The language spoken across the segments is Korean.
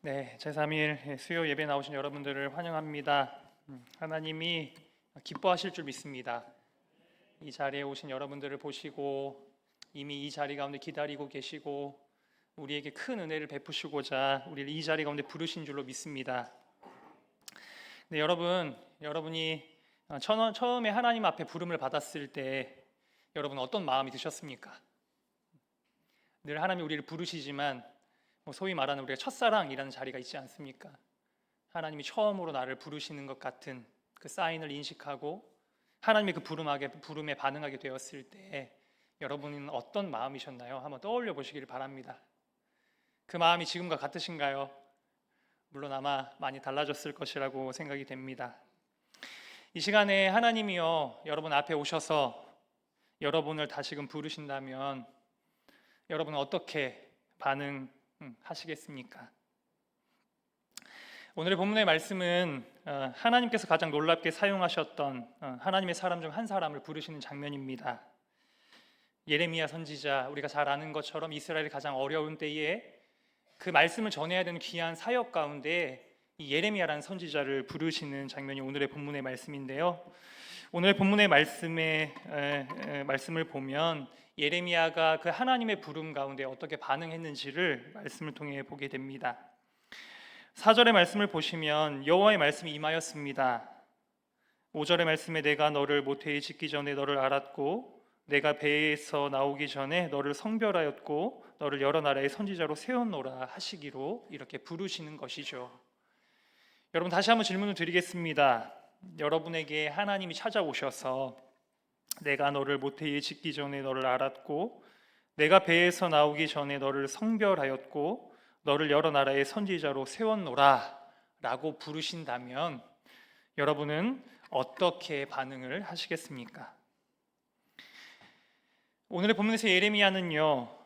네, 제3일 수요 예배 나오신 여러분들을 환영합니다. 하나님이 기뻐하실 줄 믿습니다. 이 자리에 오신 여러분들을 보시고 이미 이 자리 가운데 기다리고 계시고 우리에게 큰 은혜를 베푸시고자 우리를 이 자리 가운데 부르신 줄로 믿습니다. 네, 여러분이 처음에 하나님 앞에 부름을 받았을 때 여러분 어떤 마음이 드셨습니까? 늘 하나님이 우리를 부르시지만 소위 말하는 우리가 첫사랑이라는 자리가 있지 않습니까? 하나님이 처음으로 나를 부르시는 것 같은 그 사인을 인식하고 하나님의 그 부름에 반응하게 되었을 때 여러분은 어떤 마음이셨나요? 한번 떠올려 보시기를 바랍니다. 그 마음이 지금과 같으신가요? 물론 아마 많이 달라졌을 것이라고 생각이 됩니다. 이 시간에 하나님이요 여러분 앞에 오셔서 여러분을 다시금 부르신다면 여러분은 어떻게 반응하시겠습니까? 오늘의 본문의 말씀은 하나님께서 가장 놀랍게 사용하셨던 하나님의 사람 중 한 사람을 부르시는 장면입니다. 예레미야 선지자, 우리가 잘 아는 것처럼 이스라엘이 가장 어려운 때에 그 말씀을 전해야 되는 귀한 사역 가운데 이 예레미야라는 선지자를 부르시는 장면이 오늘의 본문의 말씀인데요. 오늘 본문의 말씀을 보면 예레미야가 그 하나님의 부름 가운데 어떻게 반응했는지를 말씀을 통해 보게 됩니다. 4절의 말씀을 보시면 여호와의 말씀이 임하였습니다. 5절의 말씀에 내가 너를 모태에 짓기 전에 너를 알았고 내가 배에서 나오기 전에 너를 성별하였고 너를 여러 나라의 선지자로 세웠노라 하시기로 이렇게 부르시는 것이죠. 여러분 다시 한번 질문을 드리겠습니다. 여러분에게 하나님이 찾아오셔서 내가 너를 모태에 짓기 전에 너를 알았고 내가 배에서 나오기 전에 너를 성별하였고 너를 여러 나라의 선지자로 세웠노라 라고 부르신다면 여러분은 어떻게 반응을 하시겠습니까? 오늘의 본문에서 예레미야는요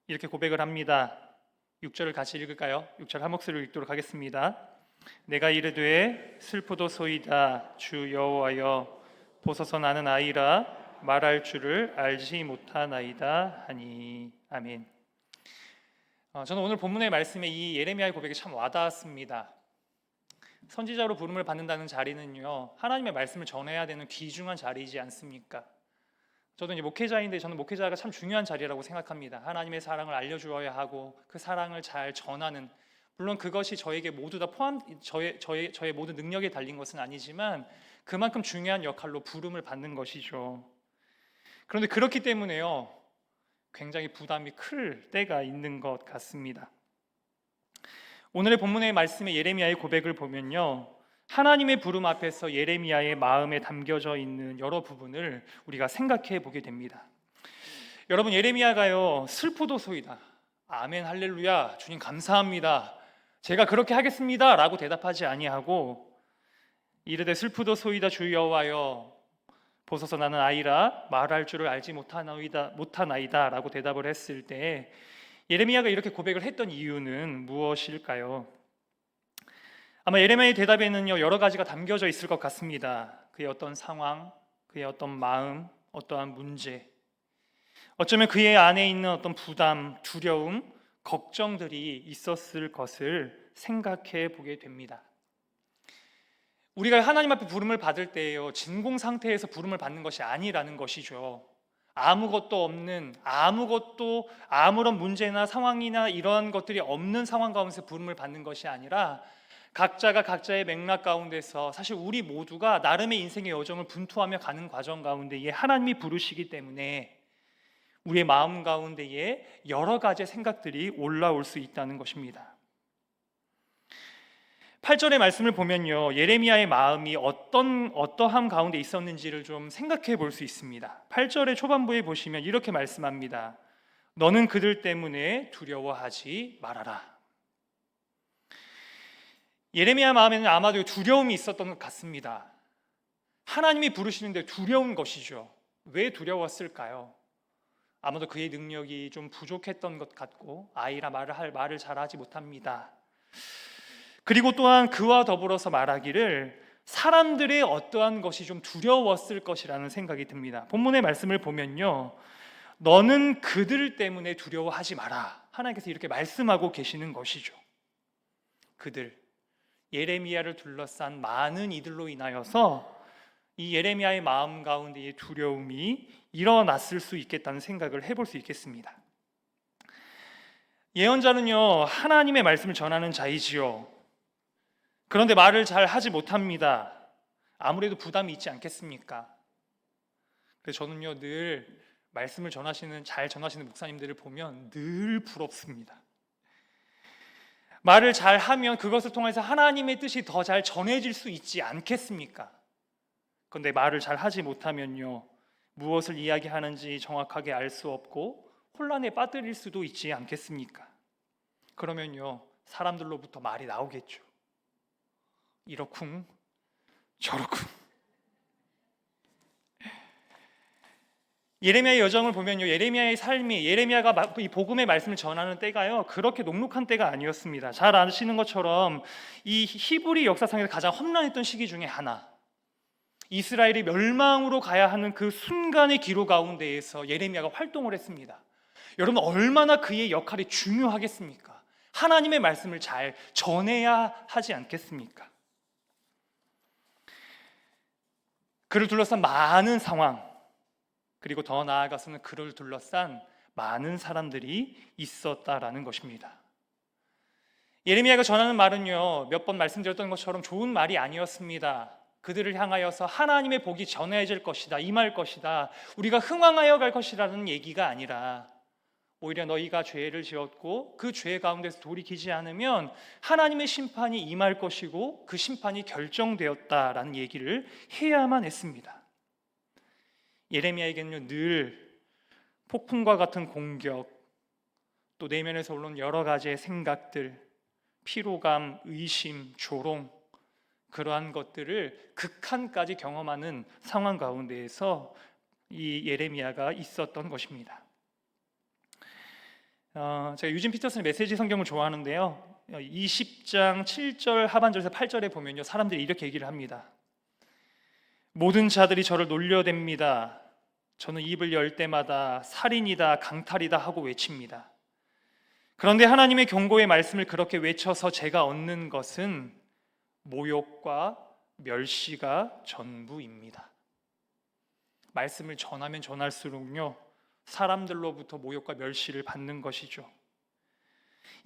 이렇게 고백을 합니다. 6절을 같이 읽을까요? 6절 한 목소리로 읽도록 하겠습니다. 내가 이르되 슬프도소이다 주 여호와여 보소서 나는 아이라 말할 줄을 알지 못하나이다 하니. 아멘. 저는 오늘 본문의 말씀에 이 예레미야의 고백이 참 와닿았습니다. 선지자로 부름을 받는다는 자리는요 하나님의 말씀을 전해야 되는 귀중한 자리이지 않습니까? 저도 이제 목회자인데 저는 목회자가 참 중요한 자리라고 생각합니다. 하나님의 사랑을 알려주어야 하고 그 사랑을 잘 전하는, 물론 그것이 저에게 모두 다 저의 모든 능력에 달린 것은 아니지만 그만큼 중요한 역할로 부름을 받는 것이죠. 그런데 그렇기 때문에요 굉장히 부담이 클 때가 있는 것 같습니다. 오늘의 본문의 말씀의 예레미야의 고백을 보면요 하나님의 부름 앞에서 예레미야의 마음에 담겨져 있는 여러 부분을 우리가 생각해 보게 됩니다. 여러분 예레미야가요 슬프도소이다 아멘 할렐루야 주님 감사합니다 제가 그렇게 하겠습니다 라고 대답하지 아니하고 이르되 슬프도소이다 주 여호와여 보소서 나는 아이라 말할 줄을 알지 못하나이다 라고 대답을 했을 때 예레미야가 이렇게 고백을 했던 이유는 무엇일까요? 아마 예레미야의 대답에는요 여러 가지가 담겨져 있을 것 같습니다. 그의 어떤 상황, 그의 어떤 마음, 어떠한 문제, 어쩌면 그의 안에 있는 어떤 부담, 두려움, 걱정들이 있었을 것을 생각해 보게 됩니다. 우리가 하나님 앞에 부름을 받을 때에요 진공 상태에서 부름을 받는 것이 아니라는 것이죠. 아무것도 없는, 아무런 문제나 상황이나 이러한 것들이 없는 상황 가운데서 부름을 받는 것이 아니라 각자가 각자의 맥락 가운데서 사실 우리 모두가 나름의 인생의 여정을 분투하며 가는 과정 가운데에 하나님이 부르시기 때문에 우리의 마음 가운데에 여러 가지 생각들이 올라올 수 있다는 것입니다. 8절의 말씀을 보면요 예레미야의 마음이 어떠함 가운데 있었는지를 좀 생각해 볼 수 있습니다. 8절의 초반부에 보시면 이렇게 말씀합니다. 너는 그들 때문에 두려워하지 말아라. 예레미야 마음에는 아마도 두려움이 있었던 것 같습니다. 하나님이 부르시는데 두려운 것이죠. 왜 두려웠을까요? 아마도 그의 능력이 좀 부족했던 것 같고 아이라 말을 잘하지 못합니다. 그리고 또한 그와 더불어서 말하기를 사람들의 어떠한 것이 좀 두려웠을 것이라는 생각이 듭니다. 본문의 말씀을 보면요 너는 그들 때문에 두려워하지 마라 하나님께서 이렇게 말씀하고 계시는 것이죠. 그들, 예레미야를 둘러싼 많은 이들로 인하여서 이 예레미야의 마음 가운데의 두려움이 일어났을 수 있겠다는 생각을 해볼 수 있겠습니다. 예언자는요, 하나님의 말씀을 전하는 자이지요. 그런데 말을 잘 하지 못합니다. 아무래도 부담이 있지 않겠습니까? 그래서 저는요, 늘 말씀을 잘 전하시는 목사님들을 보면 늘 부럽습니다. 말을 잘 하면 그것을 통해서 하나님의 뜻이 더 잘 전해질 수 있지 않겠습니까? 그런데 말을 잘 하지 못하면요, 무엇을 이야기하는지 정확하게 알 수 없고 혼란에 빠뜨릴 수도 있지 않겠습니까? 그러면요, 사람들로부터 말이 나오겠죠. 이러쿵 저러쿵. 예레미야의 여정을 보면요, 예레미야의 삶이, 예레미야가 이 복음의 말씀을 전하는 때가요, 그렇게 녹록한 때가 아니었습니다. 잘 아시는 것처럼 이 히브리 역사상에서 가장 험난했던 시기 중에 하나, 이스라엘이 멸망으로 가야 하는 그 순간의 기로 가운데에서 예레미야가 활동을 했습니다. 여러분, 얼마나 그의 역할이 중요하겠습니까? 하나님의 말씀을 잘 전해야 하지 않겠습니까? 그를 둘러싼 많은 상황, 그리고 더 나아가서는 그를 둘러싼 많은 사람들이 있었다라는 것입니다. 예레미야가 전하는 말은요, 몇 번 말씀드렸던 것처럼 좋은 말이 아니었습니다. 그들을 향하여서 하나님의 복이 전해질 것이다, 임할 것이다, 우리가 흥왕하여 갈 것이라는 얘기가 아니라 오히려 너희가 죄를 지었고 그 죄 가운데서 돌이키지 않으면 하나님의 심판이 임할 것이고 그 심판이 결정되었다라는 얘기를 해야만 했습니다. 예레미야에게는요, 늘 폭풍과 같은 공격, 또 내면에서 올라온 여러 가지의 생각들, 피로감, 의심, 조롱, 그러한 것들을 극한까지 경험하는 상황 가운데에서 이 예레미야가 있었던 것입니다. 제가 유진 피터슨의 메시지 성경을 좋아하는데요, 20장 7절 하반절에서 8절에 보면요, 사람들이 이렇게 얘기를 합니다. 모든 자들이 저를 놀려댑니다. 저는 입을 열 때마다 살인이다, 강탈이다 하고 외칩니다. 그런데 하나님의 경고의 말씀을 그렇게 외쳐서 제가 얻는 것은 모욕과 멸시가 전부입니다. 말씀을 전하면 전할수록요, 사람들로부터 모욕과 멸시를 받는 것이죠.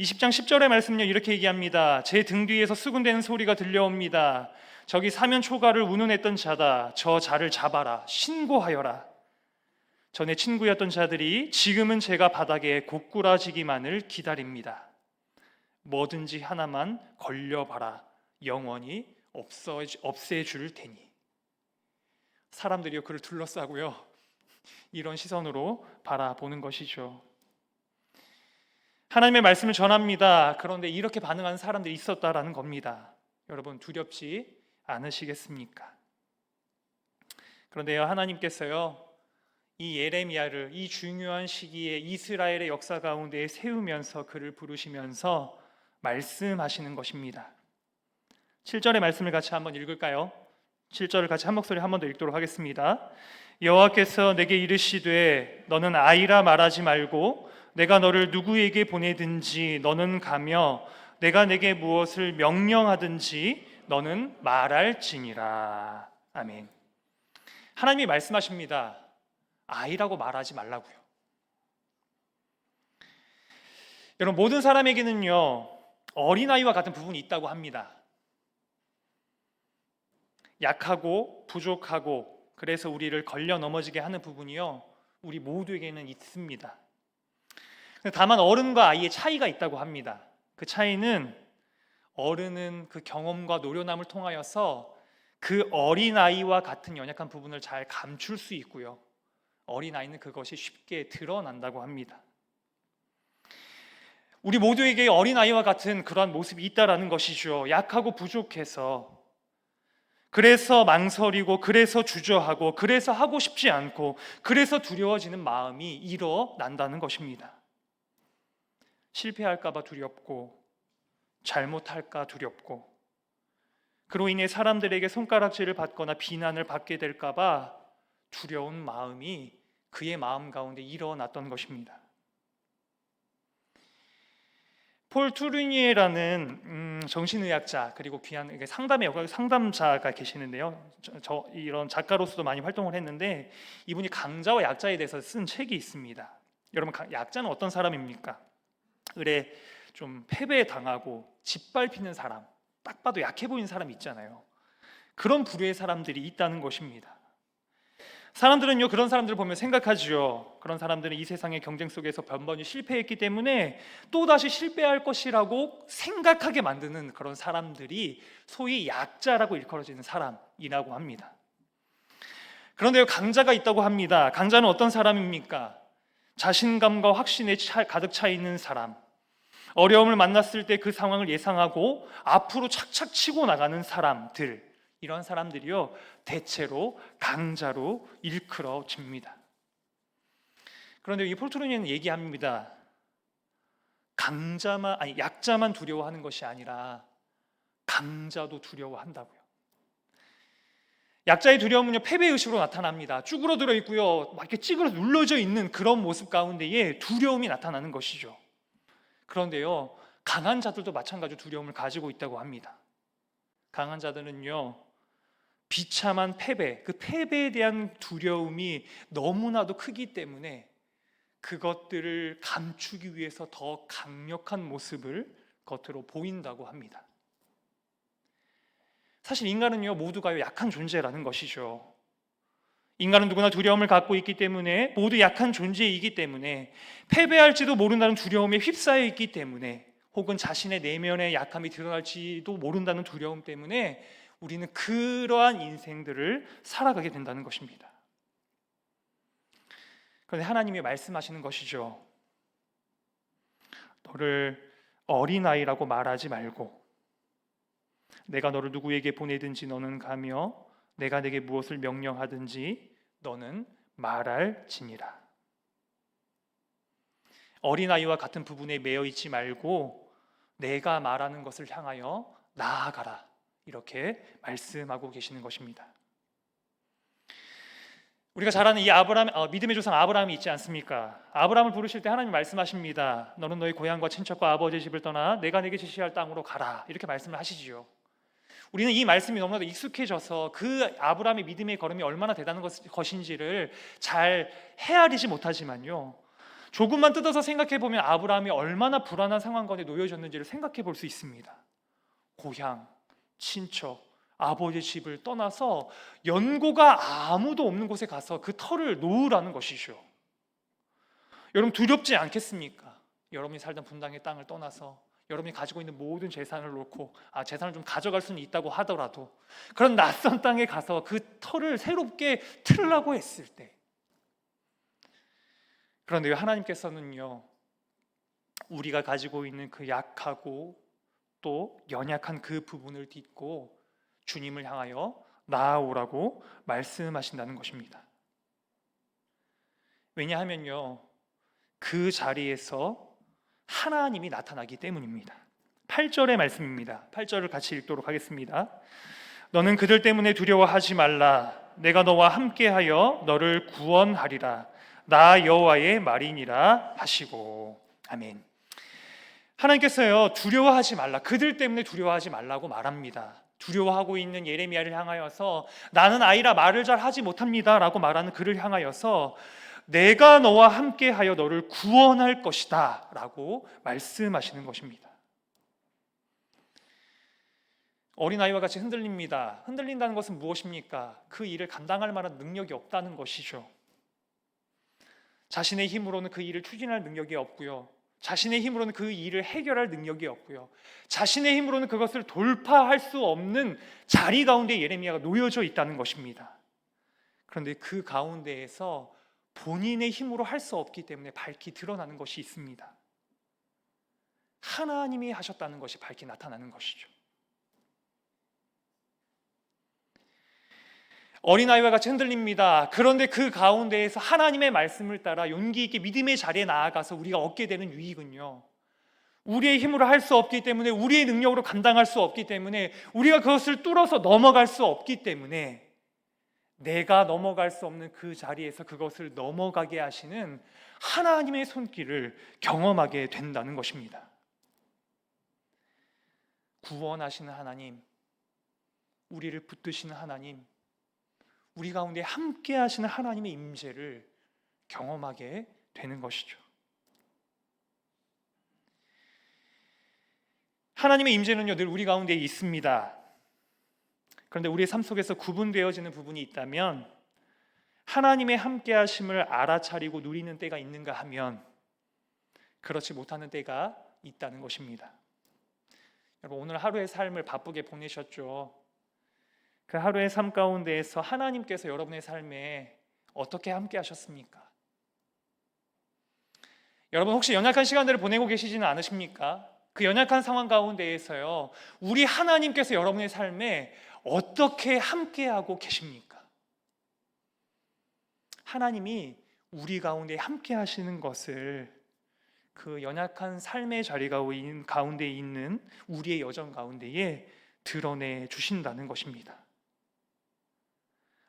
20장 10절의 말씀은요, 이렇게 얘기합니다. 제 등 뒤에서 수군대는 소리가 들려옵니다. 저기 사면 초가를 운운했던 자다. 저 자를 잡아라. 신고하여라. 전에 친구였던 자들이 지금은 제가 바닥에 고꾸라지기만을 기다립니다. 뭐든지 하나만 걸려봐라. 영원히 없애줄 테니. 사람들이요, 그를 둘러싸고요, 이런 시선으로 바라보는 것이죠. 하나님의 말씀을 전합니다. 그런데 이렇게 반응하는 사람들이 있었다라는 겁니다. 여러분, 두렵지 않으시겠습니까? 그런데요, 하나님께서요, 이 예레미야를 이 중요한 시기에 이스라엘의 역사 가운데 세우면서 그를 부르시면서 말씀하시는 것입니다. 7절의 말씀을 같이 한번 읽을까요? 7절을 같이 한 목소리 한 번 더 읽도록 하겠습니다. 여호와께서 내게 이르시되 너는 아이라 말하지 말고 내가 너를 누구에게 보내든지 너는 가며 내가 내게 무엇을 명령하든지 너는 말할지니라. 아멘. 하나님이 말씀하십니다. 아이라고 말하지 말라고요. 여러분, 모든 사람에게는요, 어린아이와 같은 부분이 있다고 합니다. 약하고 부족하고 그래서 우리를 걸려 넘어지게 하는 부분이요, 우리 모두에게는 있습니다. 다만 어른과 아이의 차이가 있다고 합니다. 그 차이는 어른은 그 경험과 노련함을 통하여서 그 어린아이와 같은 연약한 부분을 잘 감출 수 있고요, 어린아이는 그것이 쉽게 드러난다고 합니다. 우리 모두에게 어린아이와 같은 그러한 모습이 있다라는 것이죠. 약하고 부족해서, 그래서 망설이고, 그래서 주저하고, 그래서 하고 싶지 않고, 그래서 두려워지는 마음이 일어난다는 것입니다. 실패할까 봐 두렵고, 잘못할까 두렵고, 그로 인해 사람들에게 손가락질을 받거나 비난을 받게 될까 봐 두려운 마음이 그의 마음 가운데 일어났던 것입니다. 폴 투르니에라는 정신의학자 그리고 귀한 상담자가 계시는데요. 이런 작가로서도 많이 활동을 했는데 이분이 강자와 약자에 대해서 쓴 책이 있습니다. 여러분, 약자는 어떤 사람입니까? 을에 좀 패배당하고 짓밟히는 사람, 딱 봐도 약해 보이는 사람 있잖아요. 그런 부류의 사람들이 있다는 것입니다. 사람들은요, 그런 사람들을 보면 생각하지요. 그런 사람들은 이 세상의 경쟁 속에서 번번이 실패했기 때문에 또다시 실패할 것이라고 생각하게 만드는 그런 사람들이 소위 약자라고 일컬어지는 사람이라고 합니다. 그런데요, 강자가 있다고 합니다. 강자는 어떤 사람입니까? 자신감과 확신에 가득 차 있는 사람, 어려움을 만났을 때 그 상황을 예상하고 앞으로 착착 치고 나가는 사람들, 이런 사람들이요, 대체로 강자로 일컬어집니다. 그런데 이 폴트루니는 얘기합니다. 약자만 두려워하는 것이 아니라 강자도 두려워한다고요. 약자의 두려움은요, 패배의식으로 나타납니다. 쭈그러들어 있고요, 막 이렇게 찌그러 눌러져 있는 그런 모습 가운데에 두려움이 나타나는 것이죠. 그런데요, 강한 자들도 마찬가지로 두려움을 가지고 있다고 합니다. 강한 자들은요, 비참한 패배, 그 패배에 대한 두려움이 너무나도 크기 때문에 그것들을 감추기 위해서 더 강력한 모습을 겉으로 보인다고 합니다. 사실 인간은요, 모두가 약한 존재라는 것이죠. 인간은 누구나 두려움을 갖고 있기 때문에, 모두 약한 존재이기 때문에, 패배할지도 모른다는 두려움에 휩싸여 있기 때문에, 혹은 자신의 내면의 약함이 드러날지도 모른다는 두려움 때문에 우리는 그러한 인생들을 살아가게 된다는 것입니다. 그런데 하나님이 말씀하시는 것이죠. 너를 어린아이라고 말하지 말고, 내가 너를 누구에게 보내든지 너는 가며 내가 내게 무엇을 명령하든지 너는 말할지니라. 어린아이와 같은 부분에 매여 있지 말고 내가 말하는 것을 향하여 나아가라, 이렇게 말씀하고 계시는 것입니다. 우리가 잘 아는 이 믿음의 조상 아브라함이 있지 않습니까? 아브라함을 부르실 때 하나님 말씀하십니다. 너는 너희 고향과 친척과 아버지의 집을 떠나 내가 내게 제시할 땅으로 가라, 이렇게 말씀을 하시지요. 우리는 이 말씀이 너무나도 익숙해져서 그 아브라함의 믿음의 걸음이 얼마나 대단한 것인지를 잘 헤아리지 못하지만요, 조금만 뜯어서 생각해 보면 아브라함이 얼마나 불안한 상황 가운데 놓여졌는지를 생각해 볼 수 있습니다. 고향, 친척, 아버지의 집을 떠나서 연고가 아무도 없는 곳에 가서 그 터를 놓으라는 것이죠. 여러분, 두렵지 않겠습니까? 여러분이 살던 분당의 땅을 떠나서 여러분이 가지고 있는 모든 재산을 놓고, 재산을 좀 가져갈 수는 있다고 하더라도 그런 낯선 땅에 가서 그 터를 새롭게 틀라고 했을 때, 그런데 하나님께서는요, 우리가 가지고 있는 그 약하고 또 연약한 그 부분을 딛고 주님을 향하여 나아오라고 말씀하신다는 것입니다. 왜냐하면요, 그 자리에서 하나님이 나타나기 때문입니다. 8절의 말씀입니다. 8절을 같이 읽도록 하겠습니다. 너는 그들 때문에 두려워하지 말라. 내가 너와 함께하여 너를 구원하리라. 나 여호와의 말이니라 하시고. 아멘. 하나님께서요, 두려워하지 말라, 그들 때문에 두려워하지 말라고 말합니다. 두려워하고 있는 예레미야를 향하여서 나는 아이라 말을 잘 하지 못합니다 라고 말하는 그를 향하여서 내가 너와 함께하여 너를 구원할 것이다 라고 말씀하시는 것입니다. 어린아이와 같이 흔들립니다. 흔들린다는 것은 무엇입니까? 그 일을 감당할 만한 능력이 없다는 것이죠. 자신의 힘으로는 그 일을 추진할 능력이 없고요, 자신의 힘으로는 그 일을 해결할 능력이 없고요, 자신의 힘으로는 그것을 돌파할 수 없는 자리 가운데 예레미야가 놓여져 있다는 것입니다. 그런데 그 가운데에서 본인의 힘으로 할 수 없기 때문에 밝히 드러나는 것이 있습니다. 하나님이 하셨다는 것이 밝히 나타나는 것이죠. 어린아이와 같이 흔들립니다. 그런데 그 가운데에서 하나님의 말씀을 따라 용기 있게 믿음의 자리에 나아가서 우리가 얻게 되는 유익은요, 우리의 힘으로 할 수 없기 때문에, 우리의 능력으로 감당할 수 없기 때문에, 우리가 그것을 뚫어서 넘어갈 수 없기 때문에 내가 넘어갈 수 없는 그 자리에서 그것을 넘어가게 하시는 하나님의 손길을 경험하게 된다는 것입니다. 구원하시는 하나님, 우리를 붙드시는 하나님, 우리 가운데 함께 하시는 하나님의 임재를 경험하게 되는 것이죠. 하나님의 임재는요, 늘 우리 가운데 있습니다. 그런데 우리의 삶 속에서 구분되어지는 부분이 있다면, 하나님의 함께 하심을 알아차리고 누리는 때가 있는가 하면 그렇지 못하는 때가 있다는 것입니다. 여러분, 오늘 하루의 삶을 바쁘게 보내셨죠? 그 하루의 삶 가운데에서 하나님께서 여러분의 삶에 어떻게 함께 하셨습니까? 여러분, 혹시 연약한 시간들을 보내고 계시지는 않으십니까? 그 연약한 상황 가운데에서요, 우리 하나님께서 여러분의 삶에 어떻게 함께하고 계십니까? 하나님이 우리 가운데 함께 하시는 것을 그 연약한 삶의 자리 가운데 있는 우리의 여정 가운데에 드러내 주신다는 것입니다.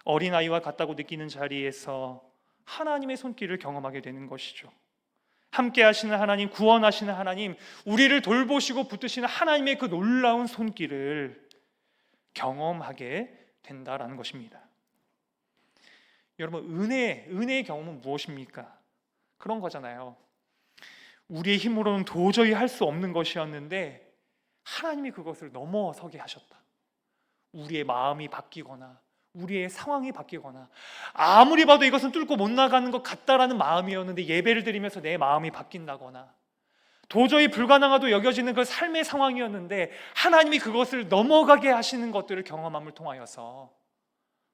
어린아이와 같다고 느끼는 자리에서 하나님의 손길을 경험하게 되는 것이죠. 함께 하시는 하나님, 구원하시는 하나님, 우리를 돌보시고 붙드시는 하나님의 그 놀라운 손길을 경험하게 된다라는 것입니다. 여러분, 은혜의 경험은 무엇입니까? 그런 거잖아요. 우리의 힘으로는 도저히 할 수 없는 것이었는데 하나님이 그것을 넘어서게 하셨다. 우리의 마음이 바뀌거나 우리의 상황이 바뀌거나 아무리 봐도 이것은 뚫고 못 나가는 것 같다라는 마음이었는데 예배를 드리면서 내 마음이 바뀐다거나 도저히 불가능하도 여겨지는 그 삶의 상황이었는데 하나님이 그것을 넘어가게 하시는 것들을 경험함을 통하여서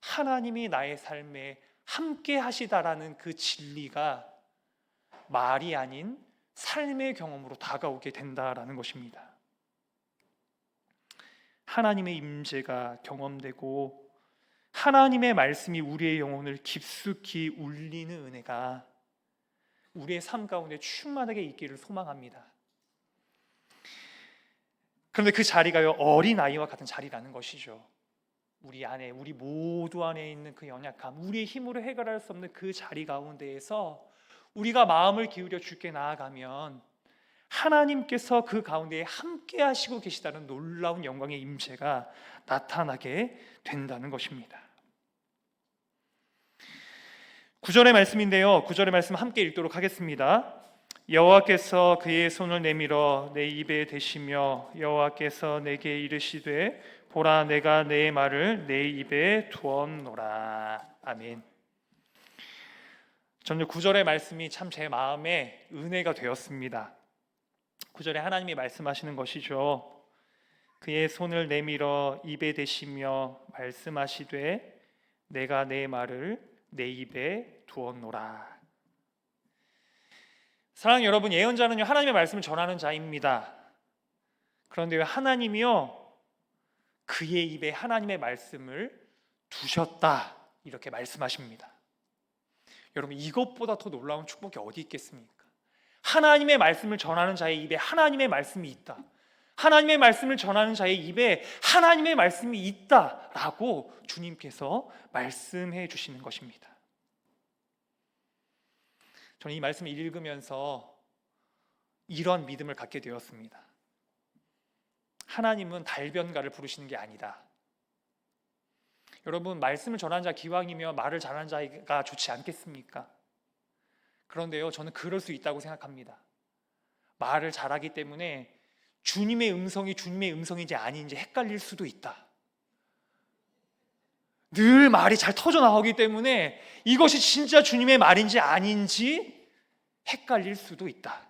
하나님이 나의 삶에 함께 하시다라는 그 진리가 말이 아닌 삶의 경험으로 다가오게 된다라는 것입니다. 하나님의 임재가 경험되고 하나님의 말씀이 우리의 영혼을 깊숙이 울리는 은혜가 우리의 삶 가운데 충만하게 있기를 소망합니다. 그런데 그 자리가요, 어린아이와 같은 자리라는 것이죠. 우리 안에, 우리 모두 안에 있는 그 연약함, 우리의 힘으로 해결할 수 없는 그 자리 가운데에서 우리가 마음을 기울여 주께 나아가면 하나님께서 그 가운데에 함께 하시고 계시다는 놀라운 영광의 임재가 나타나게 된다는 것입니다. 9절의 말씀인데요, 9절의 말씀 함께 읽도록 하겠습니다. 여호와께서 그의 손을 내밀어 내 입에 대시며 여호와께서 내게 이르시되 보라, 내가 내 말을 내 입에 두었노라. 아멘. 저는 9절의 말씀이 참 제 마음에 은혜가 되었습니다. 9절에 하나님이 말씀하시는 것이죠. 그의 손을 내밀어 입에 대시며 말씀하시되 내가 내 말을 내 입에 두었노라. 사랑하는 여러분, 예언자는요, 하나님의 말씀을 전하는 자입니다. 그런데 왜 하나님이요, 그의 입에 하나님의 말씀을 두셨다 이렇게 말씀하십니다. 여러분, 이것보다 더 놀라운 축복이 어디 있겠습니까? 하나님의 말씀을 전하는 자의 입에 하나님의 말씀이 있다. 하나님의 말씀을 전하는 자의 입에 하나님의 말씀이 있다라고 주님께서 말씀해 주시는 것입니다. 저는 이 말씀을 읽으면서 이런 믿음을 갖게 되었습니다. 하나님은 달변가를 부르시는 게 아니다. 여러분, 말씀을 전하는 자 기왕이면 말을 잘하는 자가 좋지 않겠습니까? 그런데요, 저는 그럴 수 있다고 생각합니다. 말을 잘하기 때문에 주님의 음성이 주님의 음성인지 아닌지 헷갈릴 수도 있다. 늘 말이 잘 터져 나오기 때문에 이것이 진짜 주님의 말인지 아닌지 헷갈릴 수도 있다.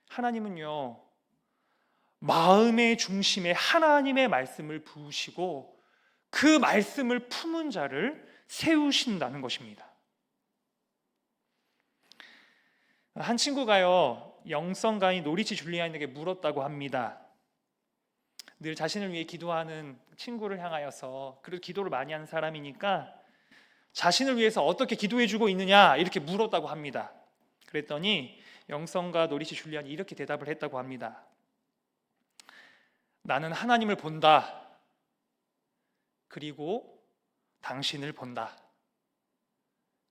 하나님은요, 마음의 중심에 하나님의 말씀을 부으시고 그 말씀을 품은 자를 세우신다는 것입니다. 한 친구가요, 영성 강의 노리치 줄리안에게 물었다고 합니다. 늘 자신을 위해 기도하는 친구를 향하여서, 그래도 기도를 많이 하는 사람이니까 자신을 위해서 어떻게 기도해주고 있느냐 이렇게 물었다고 합니다. 그랬더니 영성가 노리치 줄리안이 이렇게 대답을 했다고 합니다. 나는 하나님을 본다. 그리고 당신을 본다.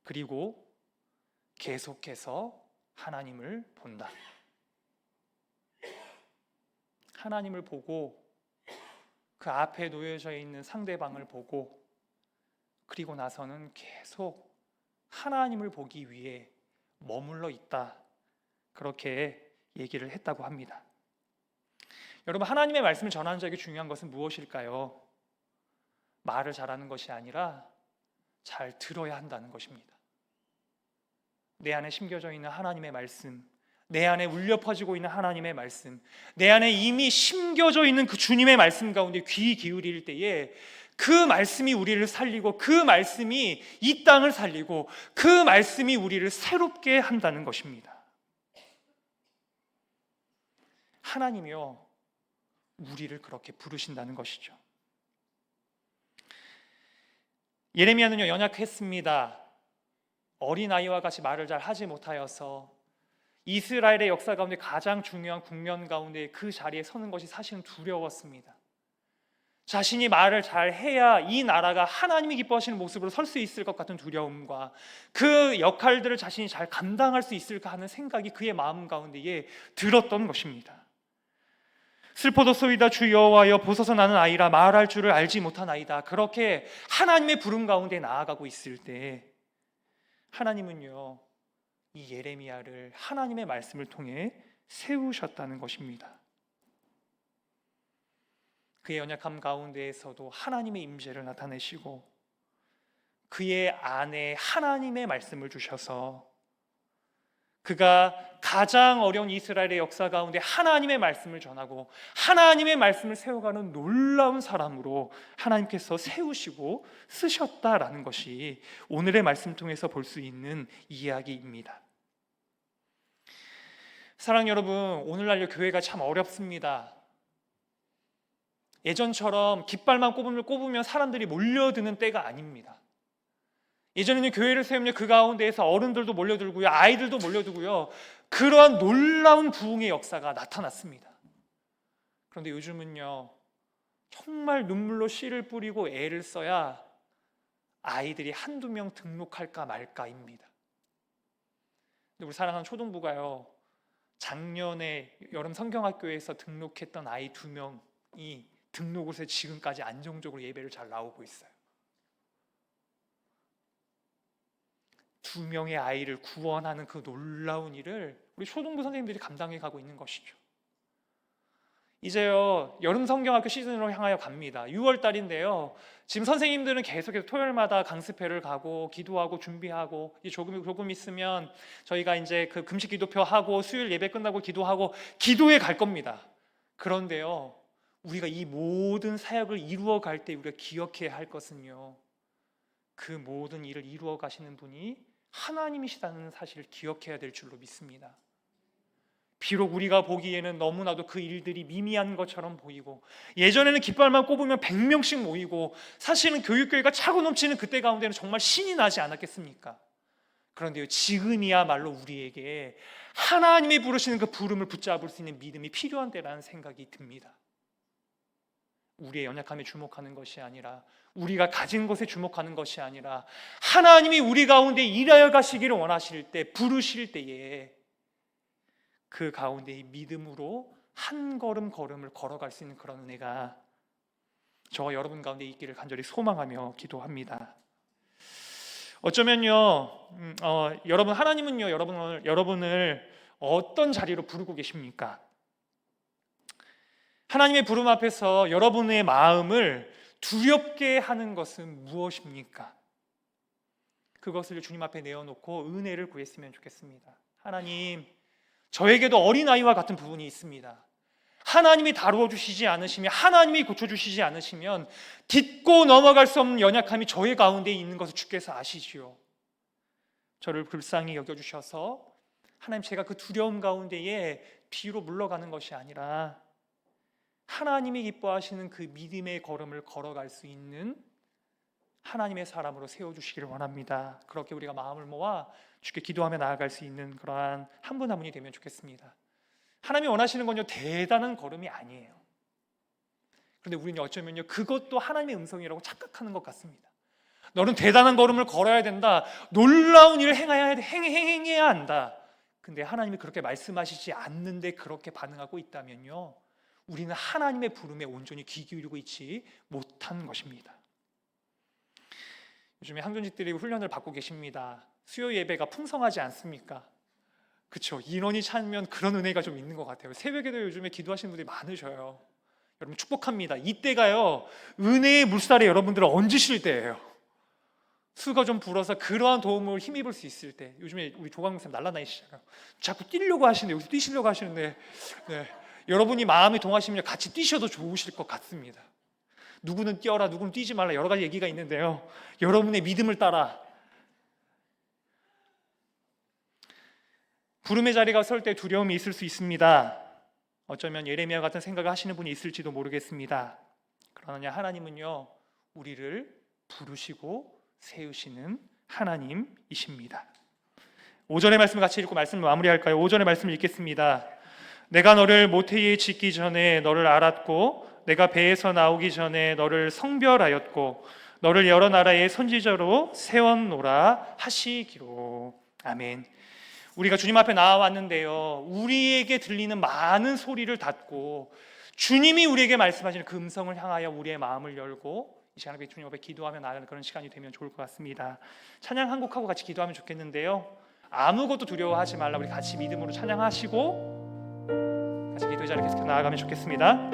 그리고 계속해서 하나님을 본다. 하나님을 보고 그 앞에 놓여져 있는 상대방을 보고 그리고 나서는 계속 하나님을 보기 위해 머물러 있다. 그렇게 얘기를 했다고 합니다. 여러분, 하나님의 말씀을 전하는 자에게 중요한 것은 무엇일까요? 말을 잘하는 것이 아니라 잘 들어야 한다는 것입니다. 내 안에 심겨져 있는 하나님의 말씀, 내 안에 울려 퍼지고 있는 하나님의 말씀, 내 안에 이미 심겨져 있는 그 주님의 말씀 가운데 귀 기울일 때에 그 말씀이 우리를 살리고 그 말씀이 이 땅을 살리고 그 말씀이 우리를 새롭게 한다는 것입니다. 하나님이요, 우리를 그렇게 부르신다는 것이죠. 예레미야는요, 연약했습니다. 어린아이와 같이 말을 잘 하지 못하여서 이스라엘의 역사 가운데 가장 중요한 국면 가운데 그 자리에 서는 것이 사실은 두려웠습니다. 자신이 말을 잘 해야 이 나라가 하나님이 기뻐하시는 모습으로 설 수 있을 것 같은 두려움과 그 역할들을 자신이 잘 감당할 수 있을까 하는 생각이 그의 마음 가운데에 들었던 것입니다. 슬퍼도소이다 주 여호와여 보소서 나는 아이라 말할 줄을 알지 못한 아이다. 그렇게 하나님의 부름 가운데 나아가고 있을 때 하나님은요, 이 예레미야를 하나님의 말씀을 통해 세우셨다는 것입니다. 그의 연약함 가운데에서도 하나님의 임재를 나타내시고 그의 안에 하나님의 말씀을 주셔서 그가 가장 어려운 이스라엘의 역사 가운데 하나님의 말씀을 전하고 하나님의 말씀을 세워가는 놀라운 사람으로 하나님께서 세우시고 쓰셨다라는 것이 오늘의 말씀 통해서 볼 수 있는 이야기입니다. 사랑하는 여러분, 오늘날요 교회가 참 어렵습니다. 예전처럼 깃발만 꼽으면 사람들이 몰려드는 때가 아닙니다. 예전에는 교회를 세우면 그 가운데에서 어른들도 몰려들고요, 아이들도 몰려들고요, 그러한 놀라운 부흥의 역사가 나타났습니다. 그런데 요즘은요, 정말 눈물로 씨를 뿌리고 애를 써야 아이들이 한두 명 등록할까 말까입니다. 근데 우리 사랑하는 초등부가요, 작년에 여름 성경학교에서 등록했던 아이 2명이 등록을 지금까지 안정적으로 예배를 잘 나오고 있어요. 2명의 아이를 구원하는 그 놀라운 일을 우리 초등부 선생님들이 감당해 가고 있는 것이죠. 이제요, 여름 성경학교 시즌으로 향하여 갑니다. 6월 달인데요, 지금 선생님들은 계속해서 토요일마다 강습회를 가고 기도하고 준비하고 조금 있으면 저희가 이제 그 금식 기도표 하고 수요일 예배 끝나고 기도하고 기도에 갈 겁니다. 그런데요, 우리가 이 모든 사역을 이루어 갈 때 우리가 기억해야 할 것은요, 그 모든 일을 이루어 가시는 분이 하나님이시다는 사실을 기억해야 될 줄로 믿습니다. 비록 우리가 보기에는 너무나도 그 일들이 미미한 것처럼 보이고 예전에는 깃발만 꼽으면 100명씩 모이고 사실은 교육교회가 차고 넘치는 그때 가운데는 정말 신이 나지 않았겠습니까? 그런데요, 지금이야말로 우리에게 하나님이 부르시는 그 부름을 붙잡을 수 있는 믿음이 필요한 때라는 생각이 듭니다. 우리의 연약함에 주목하는 것이 아니라 우리가 가진 것에 주목하는 것이 아니라 하나님이 우리 가운데 일하여 가시기를 원하실 때, 부르실 때에 그 가운데 믿음으로 한 걸음 걸음을 걸어갈 수 있는 그런 은혜가 저와 여러분 가운데 있기를 간절히 소망하며 기도합니다. 어쩌면요, 여러분, 하나님은요 여러분을 어떤 자리로 부르고 계십니까? 하나님의 부름 앞에서 여러분의 마음을 두렵게 하는 것은 무엇입니까? 그것을 주님 앞에 내어놓고 은혜를 구했으면 좋겠습니다. 하나님, 저에게도 어린아이와 같은 부분이 있습니다. 하나님이 다루어 주시지 않으시면, 하나님이 고쳐주시지 않으시면 딛고 넘어갈 수 없는 연약함이 저의 가운데 있는 것을 주께서 아시지요. 저를 불쌍히 여겨주셔서 하나님, 제가 그 두려움 가운데에 뒤로 물러가는 것이 아니라 하나님이 기뻐하시는 그 믿음의 걸음을 걸어갈 수 있는 하나님의 사람으로 세워주시기를 원합니다. 그렇게 우리가 마음을 모아 주께 기도하며 나아갈 수 있는 그러한 한 분 한 분이 되면 좋겠습니다. 하나님이 원하시는 건요, 대단한 걸음이 아니에요. 그런데 우리는 어쩌면요, 그것도 하나님의 음성이라고 착각하는 것 같습니다. 너는 대단한 걸음을 걸어야 된다, 놀라운 일을 행해야 한다. 근데 하나님이 그렇게 말씀하시지 않는데 그렇게 반응하고 있다면요, 우리는 하나님의 부름에 온전히 귀 기울이고 있지 못한 것입니다. 요즘에 항존직들이 훈련을 받고 계십니다. 수요 예배가 풍성하지 않습니까? 그렇죠. 인원이 차면 그런 은혜가 좀 있는 것 같아요. 새벽에도 요즘에 기도하시는 분들이 많으셔요. 여러분 축복합니다. 이때가요, 은혜의 물살에 여러분들을 얹으실 때예요. 수가 좀 불어서 그러한 도움을 힘입을 수 있을 때. 요즘에 우리 조광 목사님 날라다니시잖아요. 자꾸 뛰려고 하시는데, 여기서 뛰시려고 하시는데, 네. 여러분이 마음이 동하시면 같이 뛰셔도 좋으실 것 같습니다. 누구는 뛰어라, 누구는 뛰지 말라, 여러 가지 얘기가 있는데요, 여러분의 믿음을 따라 부름의 자리가 설 때 두려움이 있을 수 있습니다. 어쩌면 예레미야 같은 생각을 하시는 분이 있을지도 모르겠습니다. 그러나 하나님은요, 우리를 부르시고 세우시는 하나님이십니다. 5절의 말씀을 같이 읽고 말씀을 마무리할까요? 5절의 말씀을 읽겠습니다. 내가 너를 모태에 짓기 전에 너를 알았고 내가 배에서 나오기 전에 너를 성별하였고 너를 여러 나라의 선지자로 세웠노라 하시기로. 아멘. 우리가 주님 앞에 나와왔는데요, 우리에게 들리는 많은 소리를 닫고 주님이 우리에게 말씀하시는 그 음성을 향하여 우리의 마음을 열고 이 시간에 주님 앞에 기도하며 나아가는 그런 시간이 되면 좋을 것 같습니다. 찬양 한 곡하고 같이 기도하면 좋겠는데요, 아무것도 두려워하지 말라. 우리 같이 믿음으로 찬양하시고 같이 기도의 자리에 계속 나아가면 좋겠습니다.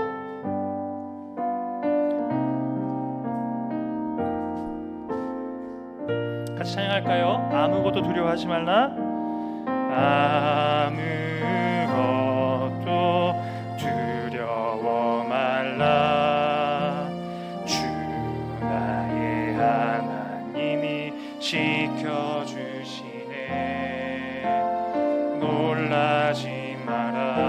같이 찬양할까요? 아무것도 두려워하지 말라. 아무것도 두려워 말라. 주 나의 하나님이 지켜주시네. 놀라지 마라.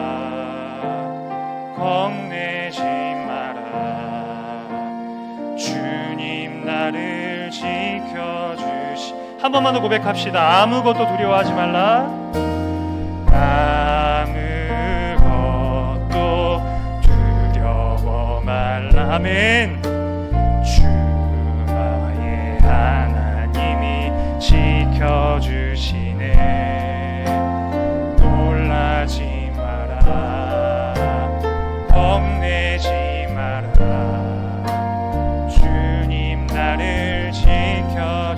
겁내지 마라. 주님 나를 지켜주시. 한 번만 더 고백합시다. 아무것도 두려워하지 말라. 아무것도 두려워 말라. 아멘. 주 나의 하나님이 지켜주시네. 놀라지 마라. 겁내지 마라. 주님 나를 지켜주시네.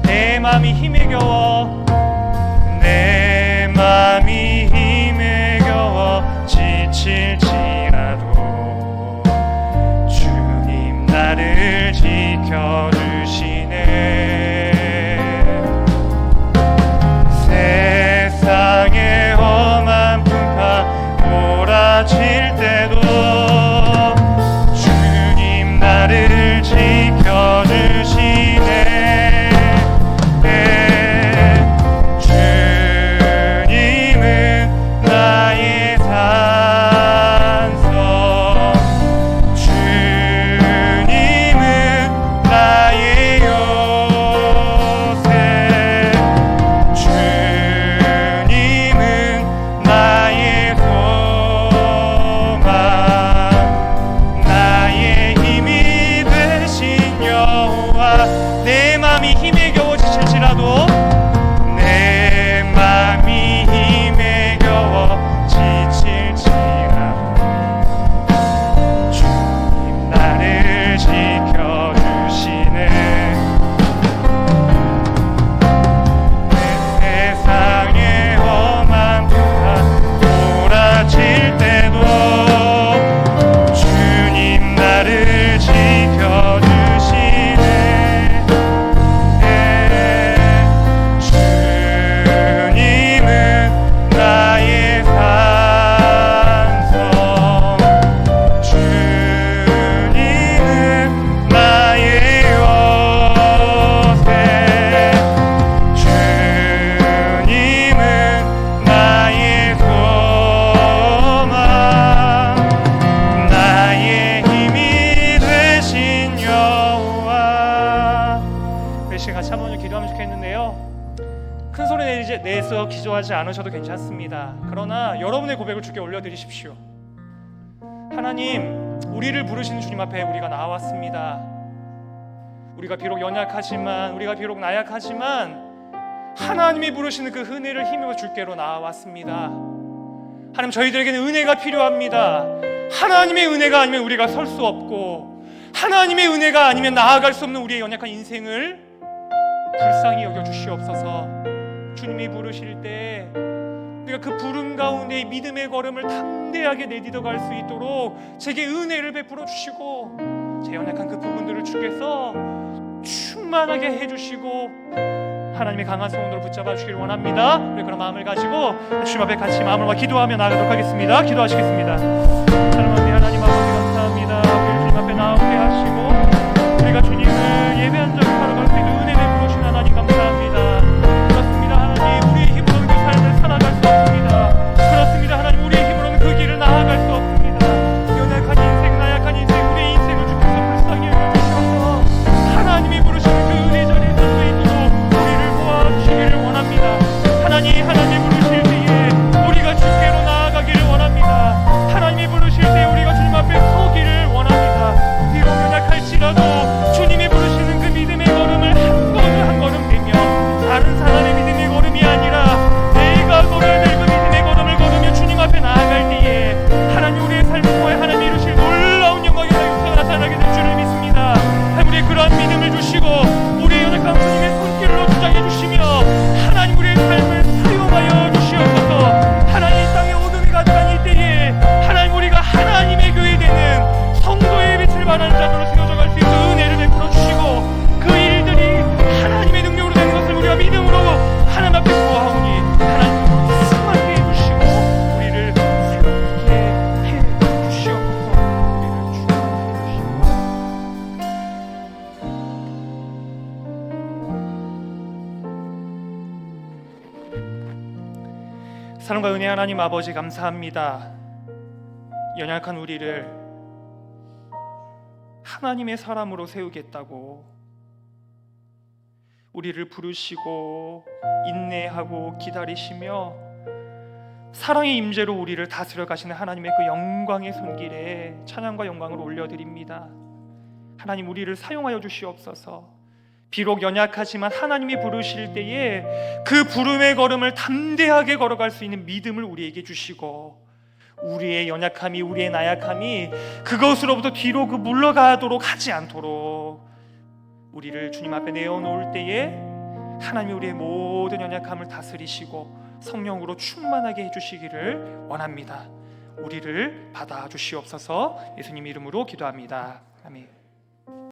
내 맘이 힘에 겨워, 내 맘이 힘에 겨워 지칠지라도 주님 나를 지켜주시네. 세상의 험한 풍파 몰아칠 때도 주님 나를 지켜주시네. 내서 기도하지 않으셔도 괜찮습니다. 그러나 여러분의 고백을 주께 올려드리십시오. 하나님, 우리를 부르시는 주님 앞에 우리가 나왔습니다. 우리가 비록 연약하지만, 우리가 비록 나약하지만 하나님이 부르시는 그 은혜를 힘입어 주께로 나왔습니다. 하나님, 저희들에게는 은혜가 필요합니다. 하나님의 은혜가 아니면 우리가 설 수 없고, 하나님의 은혜가 아니면 나아갈 수 없는 우리의 연약한 인생을 불쌍히 여겨 주시옵소서. 주님이 부르실 때 우리가 그 부름 가운데 믿음의 걸음을 담대하게 내딛어 갈 수 있도록 제게 은혜를 베풀어 주시고, 제 연약한 그 부분들을 주께서 충만하게 해주시고 하나님의 강한 손으로 붙잡아 주시길 원합니다. 우리 그런 마음을 가지고 주님 앞에 같이 마음을 기도하며 나아가도록 하겠습니다. 기도하시겠습니다. 사랑하는 하나님 아버지, 감사합니다. 우리 주님 앞에 나오게 하시고 우리가 주님을 예배한 적 살아갈 수 있는 은혜 베풀어 주신 하나님, 감사합니다. 그렇습니다. 하나님, 우리의 힘으로는 그 삶을 살아갈 수 없습니다. 그렇습니다. 하나님, 우리의 힘으로는 그 길을 나아갈 수 없습니다. 연약한 인생, 나약한 인생, 우리의 인생을 주께서 불쌍히 여겨주셔서 하나님이 부르시는 그 은혜 자리에 설 수 있도록 우리를 도와주시기를 원합니다. 하나님 부르실 때에 우리가 주께로 나아가기를 원합니다. 하나님이 부르실 때 우리가 주님 앞에 서기를 원합니다. 비록 연약할지라도 주님이 부르시는 그 믿음의 걸음을 한 걸음 한 걸음 내며, 다른 사람의 믿음의 걸음이 아니라 내가 걸어야 될 그 믿음의 걸음을 걸으며 주님 앞에 나아갈 때에 하나님, 우리의 삶을 통해 하나님이 이루실 놀라운 영광이나 역사가 나타나게 될 줄을 믿습니다. 하나님, 우리의 그러한 믿음을 주시고 우리의 연약한 주님의 손길로 주장해 주시며 하나님, 우리의 삶을 사용하여 주시옵소서. 하나님, 이 땅에 어둠이 가득한 이 때에 하나님, 우리가 하나님의 교회 되는 성도의 빛을 발하는 자들로 세워져 갈 수 있는 은혜를 베풀어 주시고, 그 일들이 하나님의 능력으로 되는 것을 우리가 믿음으로 하나님 앞에 구하오니 하나님, 충만케 해주시고 우리를 새롭게 해주시옵소서. 우리를 충만케 해주시옵소서. 사랑과 은혜 하나님 아버지, 감사합니다. 연약한 우리를 하나님의 사람으로 세우겠다고 우리를 부르시고 인내하고 기다리시며 사랑의 임재로 우리를 다스려 가시는 하나님의 그 영광의 손길에 찬양과 영광을 올려드립니다. 하나님, 우리를 사용하여 주시옵소서. 비록 연약하지만 하나님이 부르실 때에 그 부름의 걸음을 담대하게 걸어갈 수 있는 믿음을 우리에게 주시고, 우리의 연약함이, 우리의 나약함이 그것으로부터 뒤로 물러가도록 하지 않도록 우리를 주님 앞에 내어놓을 때에 하나님이 우리의 모든 연약함을 다스리시고 성령으로 충만하게 해주시기를 원합니다. 우리를 받아주시옵소서. 예수님 이름으로 기도합니다. 아멘.